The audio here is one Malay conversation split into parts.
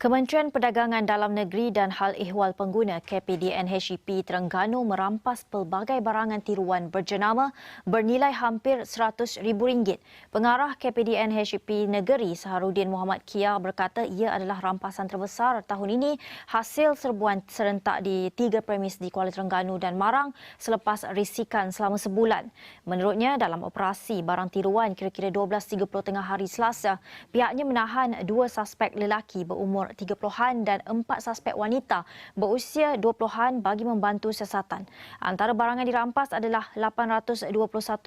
Kementerian Perdagangan Dalam Negeri dan Hal Ehwal Pengguna KPDN-HEP Terengganu merampas pelbagai barangan tiruan berjenama bernilai hampir RM100,000. Pengarah KPDN-HEP Negeri Saharudin Muhammad Kia berkata ia adalah rampasan terbesar tahun ini hasil serbuan serentak di 3 premis di Kuala Terengganu dan Marang selepas risikan selama sebulan. Menurutnya, dalam operasi barang tiruan kira-kira 12.30 tengah hari Selasa, pihaknya menahan 2 suspek lelaki berumur 30-an dan 4 suspek wanita berusia 20-an bagi membantu siasatan. Antara barangan dirampas adalah 821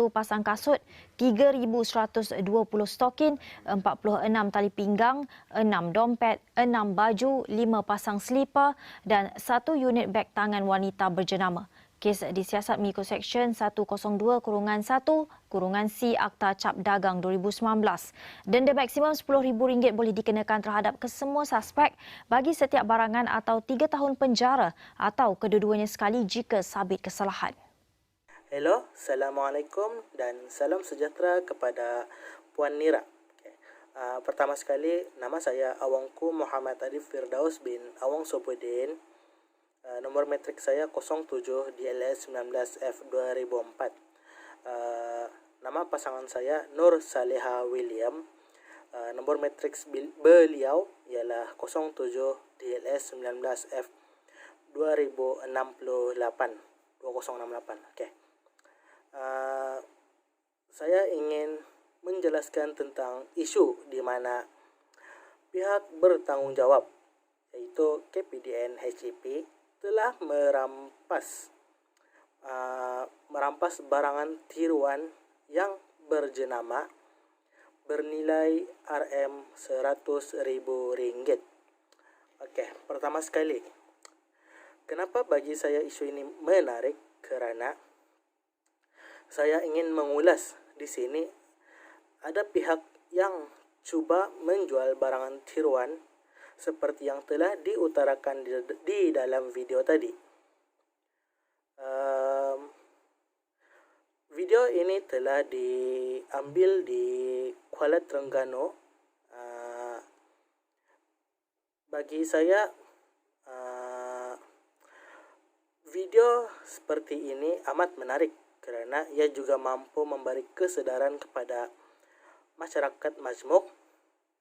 pasang kasut, 3,120 stokin, 46 tali pinggang, 6 dompet, 6 baju, 5 pasang selipar dan 1 unit beg tangan wanita berjenama. Kes disiasat mengikut Seksyen 102-1-C Akta Cap Dagang 2019. Denda maksimum RM10,000 boleh dikenakan terhadap kesemua suspek bagi setiap barangan atau 3 tahun penjara atau kedua-duanya sekali jika sabit kesalahan. Hello, Assalamualaikum dan salam sejahtera kepada Puan Nira. Pertama sekali, nama saya Awangku Muhammad Arif Firdaus bin Awang Sobudin. Nomor metrik saya 07 DLS 19F 2004. Nama pasangan saya Nur Saleha William. Nomor metrik beliau ialah 07 DLS 19F 2068. Okey. Saya ingin menjelaskan tentang isu di mana pihak bertanggungjawab iaitu KPDN-HEP telah merampas barangan tiruan yang berjenama bernilai RM100,000. Okey, pertama sekali, kenapa bagi saya isu ini menarik? Kerana saya ingin mengulas di sini ada pihak yang cuba menjual barangan tiruan seperti yang telah diutarakan di dalam video tadi. Video ini telah diambil di Kuala Terengganu. Bagi saya, video seperti ini amat menarik kerana ia juga mampu memberi kesedaran kepada masyarakat majmuk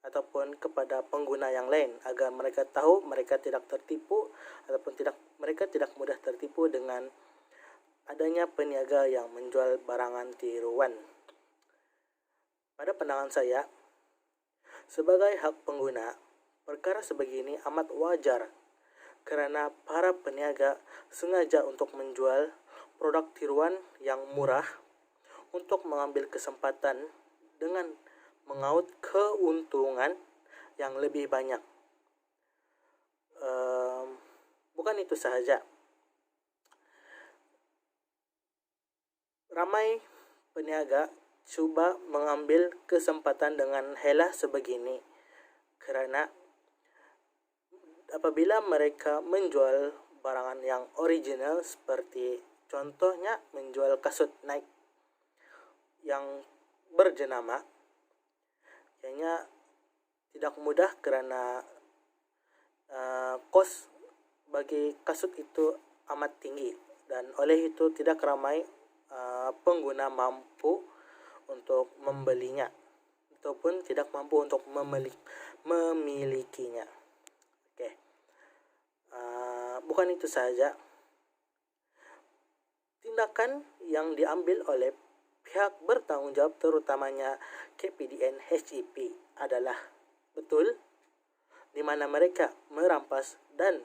ataupun kepada pengguna yang lain agar mereka tahu mereka tidak tertipu ataupun mereka tidak mudah tertipu dengan adanya peniaga yang menjual barangan tiruan. Pada pandangan saya, sebagai hak pengguna, perkara sebegini amat wajar kerana para peniaga sengaja untuk menjual produk tiruan yang murah untuk mengambil kesempatan dengan mengaut keuntungan yang lebih banyak. Bukan itu sahaja. Ramai peniaga cuba mengambil kesempatan dengan helah sebegini kerana apabila mereka menjual barangan yang original seperti contohnya menjual kasut Nike yang berjenama, ianya tidak mudah kerana kos bagi kasut itu amat tinggi dan oleh itu tidak ramai pengguna mampu untuk membelinya ataupun tidak mampu untuk memilikinya. Okey. Bukan itu sahaja. Tindakan yang diambil oleh pihak bertanggungjawab terutamanya KPDN-HEP adalah betul di mana mereka merampas dan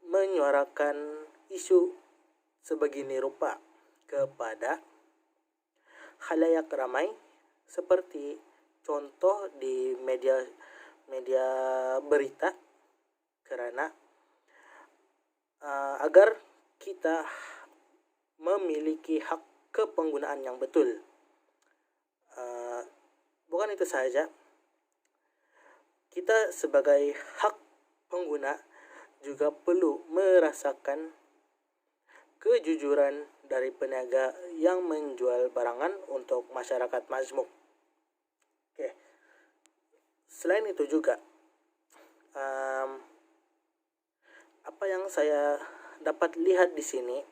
menyuarakan isu sebegini rupa kepada khalayak ramai seperti contoh di media berita kerana agar kita memiliki hak kepenggunaan yang betul. Bukan itu sahaja, kita sebagai hak pengguna juga perlu merasakan kejujuran dari peniaga yang menjual barangan untuk masyarakat majmuk. Okey. Selain itu juga, yang saya dapat lihat di sini,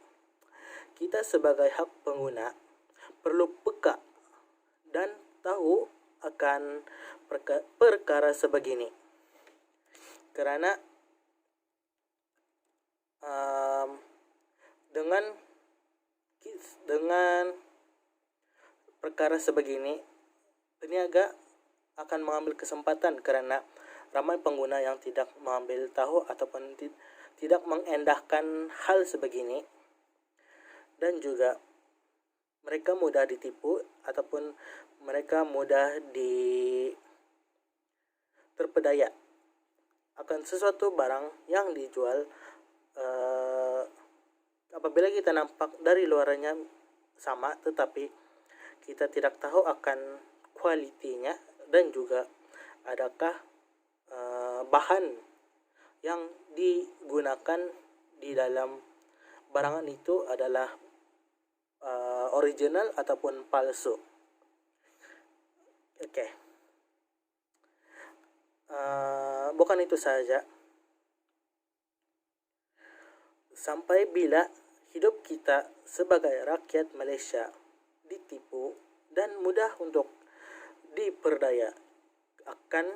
kita sebagai hak pengguna perlu peka dan tahu akan perkara sebegini. Kerana dengan perkara sebegini, peniaga akan mengambil kesempatan kerana ramai pengguna yang tidak mengambil tahu ataupun tidak mengendahkan hal sebegini, dan juga mereka mudah ditipu ataupun mereka mudah terpedaya akan sesuatu barang yang dijual. Apabila kita nampak dari luarnya sama, tetapi kita tidak tahu akan kualitinya dan juga adakah bahan yang digunakan di dalam barangan itu adalah original ataupun palsu. Oke. Bukan itu saja. Sampai bila hidup kita sebagai rakyat Malaysia ditipu dan mudah untuk diperdaya akan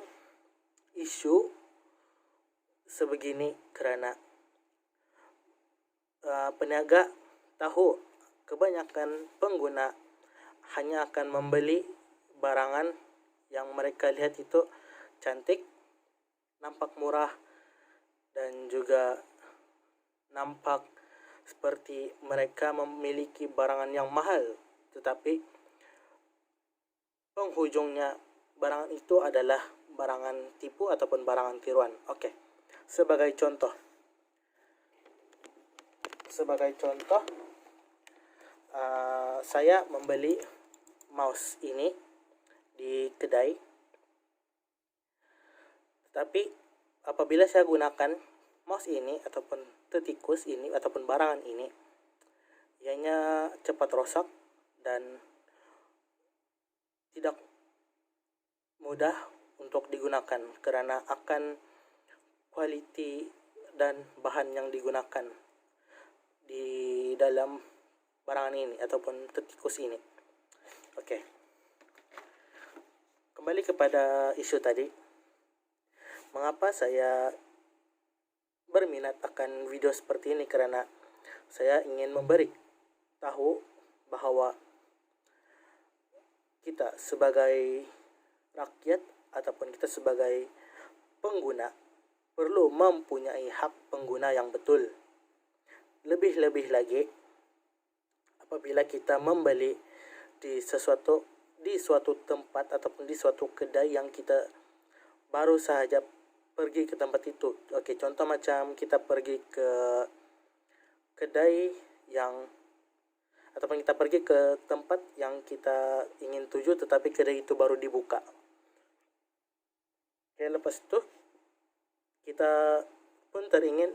isu sebegini, kerana peniaga tahu kebanyakan pengguna hanya akan membeli barangan yang mereka lihat itu cantik, nampak murah, dan juga nampak seperti mereka memiliki barangan yang mahal, tetapi penghujungnya barangan itu adalah barangan tipu ataupun barangan tiruan. Okey. Sebagai contoh, saya membeli mouse ini di kedai, tapi apabila saya gunakan mouse ini ataupun tetikus ini ataupun barangan ini, ianya cepat rosak dan tidak mudah untuk digunakan kerana akan kualiti dan bahan yang digunakan di dalam barangan ini ataupun tetikus ini. Okey. Kembali kepada isu tadi. Mengapa saya berminat akan video seperti ini? Kerana saya ingin memberi tahu bahawa kita sebagai rakyat ataupun kita sebagai pengguna perlu mempunyai hak pengguna yang betul. Lebih-lebih lagi apabila kita membeli di suatu tempat ataupun di suatu kedai yang kita baru sahaja pergi ke tempat itu. Okey, contoh macam kita pergi ke kedai yang ataupun kita pergi ke tempat yang kita ingin tuju, tetapi kedai itu baru dibuka. Okay, lepas itu kita pun teringin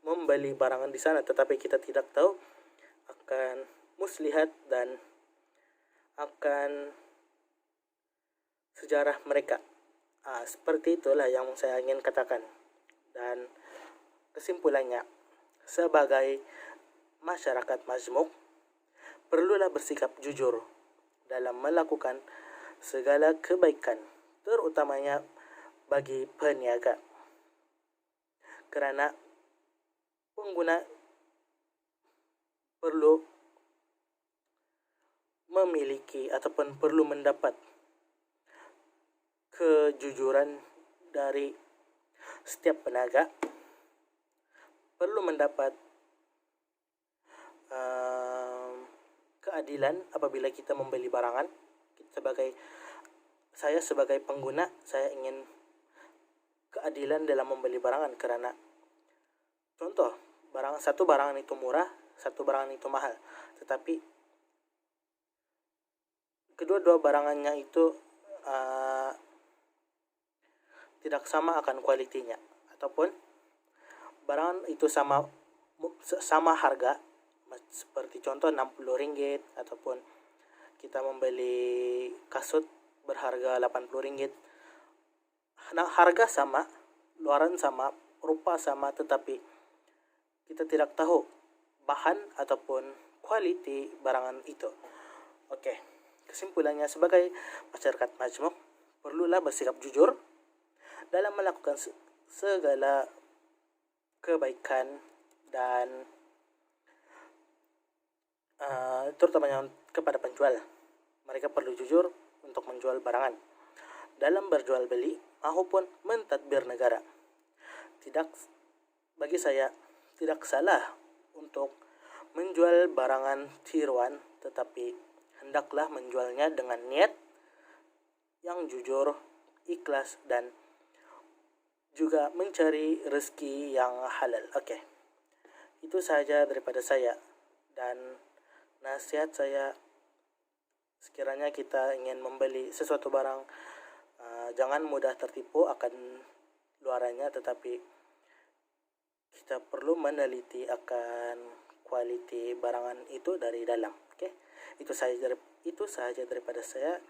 membeli barangan di sana, tetapi kita tidak tahu akan muslihat dan akan sejarah mereka. Seperti itulah yang saya ingin katakan. Dan kesimpulannya, sebagai masyarakat majmuk, perlulah bersikap jujur dalam melakukan segala kebaikan, terutamanya bagi peniaga. Kerana pengguna perlu memiliki ataupun perlu mendapat kejujuran dari setiap peniaga, perlu mendapat keadilan apabila kita membeli barangan. Saya sebagai pengguna, saya ingin keadilan dalam membeli barangan, kerana contoh, satu barangan itu murah, satu barangan itu mahal, tetapi kedua-dua barangannya itu tidak sama akan kualitinya, ataupun barangan itu sama harga, seperti contoh RM60 ataupun kita membeli kasut berharga RM80. Nah, harga sama, luaran sama, rupa sama, tetapi kita tidak tahu bahan ataupun kualiti barangan itu. Oke, kesimpulannya sebagai masyarakat majmuk, perlulah bersikap jujur dalam melakukan segala kebaikan dan terutamanya kepada penjual. Mereka perlu jujur untuk menjual barangan dalam berjual beli maupun mentadbir negara. Bagi saya tidak salah untuk menjual barangan tiruan, tetapi hendaklah menjualnya dengan niat yang jujur, ikhlas, dan juga mencari rezeki yang halal. Oke, itu saja daripada saya. Dan nasihat saya, sekiranya kita ingin membeli sesuatu barang, jangan mudah tertipu akan luarannya, tetapi kita perlu meneliti akan kualiti barangan itu dari dalam. Oke, itu saja daripada saya.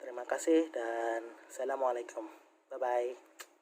Terima kasih dan assalamualaikum. Bye bye.